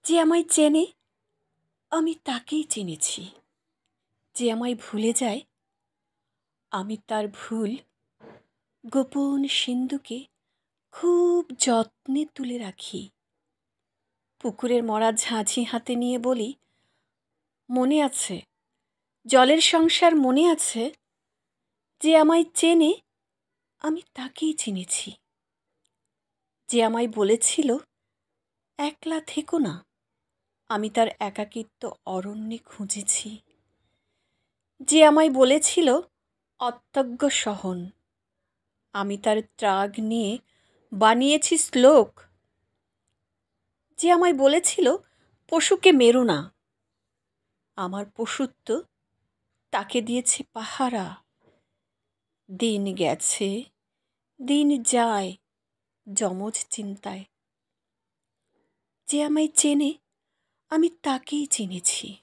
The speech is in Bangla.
যে আমায় চেনে আমি তাকেই চিনেছি। যে আমায় ভুলে যায় আমি তার ভুল গোপন সিন্ধুকে খুব যত্নে তুলে রাখি। পুকুরের মরা ঝাঁঝি হাতে নিয়ে বলি, মনে আছে, জলের সংসার মনে আছে? যে আমায় চেনে আমি তাকেই চিনেছি। যে আমায় বলেছিল একলা থেকো না, আমি তার একাকিত্ব অরণ্যে খুঁজেছি। যে আমায় বলেছিল অত্যজ্ঞ সহন, আমি তার ত্রাগ নিয়ে বানিয়েছি শ্লোক। যে আমায় বলেছিল পশুকে মেরো না, আমার পশুত্ব তাকে দিয়েছে পাহারা। দিন গেছে, দিন যায় যমজ চিন্তায়। যে আমায় চেনে আমি তাকেই চিনেছি।